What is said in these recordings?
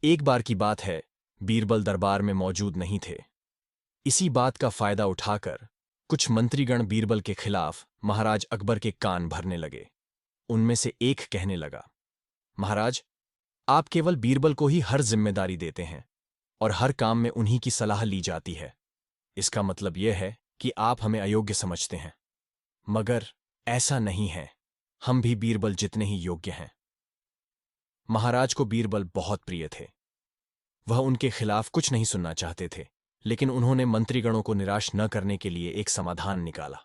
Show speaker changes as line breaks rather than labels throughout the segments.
एक बार की बात है, बीरबल दरबार में मौजूद नहीं थे। इसी बात का फायदा उठाकर कुछ मंत्रीगण बीरबल के खिलाफ महाराज अकबर के कान भरने लगे। उनमें से एक कहने लगा, महाराज, आप केवल बीरबल को ही हर जिम्मेदारी देते हैं और हर काम में उन्हीं की सलाह ली जाती है। इसका मतलब यह है कि आप हमें अयोग्य समझते हैं। मगर ऐसा नहीं है, हम भी बीरबल जितने ही योग्य हैं। महाराज को बीरबल बहुत प्रिय थे। वह उनके खिलाफ कुछ नहीं सुनना चाहते थे, लेकिन उन्होंने मंत्रीगणों को निराश न करने के लिए एक समाधान निकाला।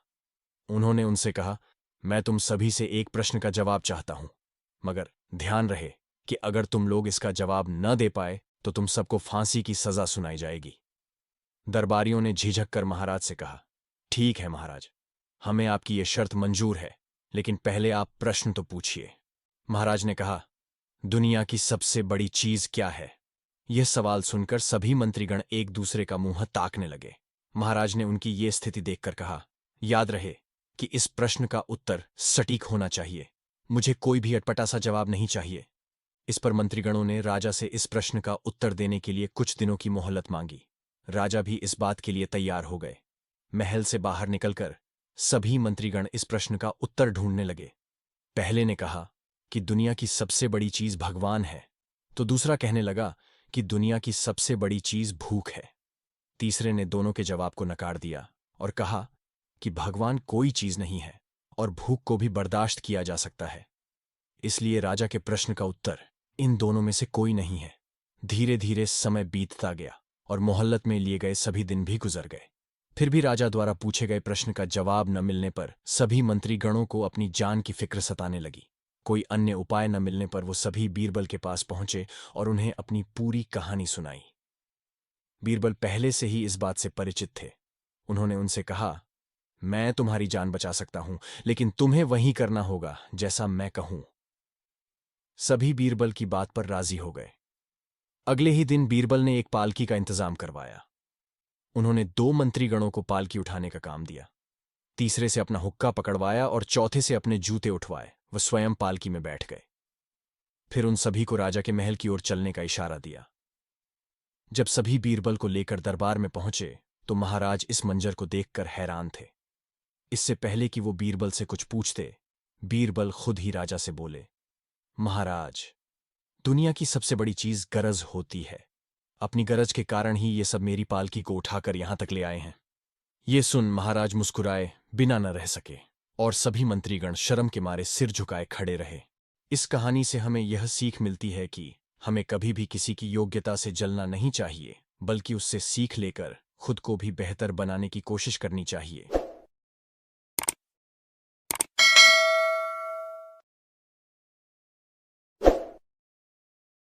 उन्होंने उनसे कहा, मैं तुम सभी से एक प्रश्न का जवाब चाहता हूं, मगर ध्यान रहे कि अगर तुम लोग इसका जवाब न दे पाए तो तुम सबको फांसी की सजा सुनाई जाएगी। दरबारियों ने झिझक कर महाराज से कहा, ठीक है महाराज, हमें आपकी ये शर्त मंजूर है, लेकिन पहले आप प्रश्न तो पूछिए। महाराज ने कहा, दुनिया की सबसे बड़ी चीज क्या है? यह सवाल सुनकर सभी मंत्रीगण एक दूसरे का मुंह ताकने लगे। महाराज ने उनकी ये स्थिति देखकर कहा, याद रहे कि इस प्रश्न का उत्तर सटीक होना चाहिए। मुझे कोई भी अटपटा सा जवाब नहीं चाहिए। इस पर मंत्रीगणों ने राजा से इस प्रश्न का उत्तर देने के लिए कुछ दिनों की मोहलत मांगी। राजा भी इस बात के लिए तैयार हो गए। महल से बाहर निकलकर सभी मंत्रीगण इस प्रश्न का उत्तर ढूंढने लगे। पहले ने कहा कि दुनिया की सबसे बड़ी चीज भगवान है, तो दूसरा कहने लगा कि दुनिया की सबसे बड़ी चीज भूख है। तीसरे ने दोनों के जवाब को नकार दिया और कहा कि भगवान कोई चीज नहीं है और भूख को भी बर्दाश्त किया जा सकता है। इसलिए राजा के प्रश्न का उत्तर इन दोनों में से कोई नहीं है। धीरे धीरे समय बीतता गया और मोहल्लत में लिए गए सभी दिन भी गुजर गए। फिर भी राजा द्वारा पूछे गए प्रश्न का जवाब न मिलने पर सभी मंत्रीगणों को अपनी जान की फिक्र सताने लगी। कोई अन्य उपाय न मिलने पर वो सभी बीरबल के पास पहुंचे और उन्हें अपनी पूरी कहानी सुनाई। बीरबल पहले से ही इस बात से परिचित थे। उन्होंने उनसे कहा, मैं तुम्हारी जान बचा सकता हूं, लेकिन तुम्हें वही करना होगा जैसा मैं कहूं। सभी बीरबल की बात पर राजी हो गए। अगले ही दिन बीरबल ने एक पालकी का इंतजाम करवाया। उन्होंने 2 मंत्रीगणों को पालकी उठाने का काम दिया। तीसरे से अपना हुक्का पकड़वाया और चौथे से अपने जूते उठवाए। वह स्वयं पालकी में बैठ गए। फिर उन सभी को राजा के महल की ओर चलने का इशारा दिया। जब सभी बीरबल को लेकर दरबार में पहुंचे तो महाराज इस मंजर को देखकर हैरान थे। इससे पहले कि वो बीरबल से कुछ पूछते, बीरबल खुद ही राजा से बोले, महाराज, दुनिया की सबसे बड़ी चीज गरज होती है। अपनी गरज के कारण ही ये सब मेरी पालकी को उठाकर यहां तक ले आए हैं। ये सुन महाराज मुस्कुराए बिना न रह सके और सभी मंत्रीगण शर्म के मारे सिर झुकाए खड़े रहे। इस कहानी से हमें यह सीख मिलती है कि हमें कभी भी किसी की योग्यता से जलना नहीं चाहिए, बल्कि उससे सीख लेकर खुद को भी बेहतर बनाने की कोशिश करनी चाहिए।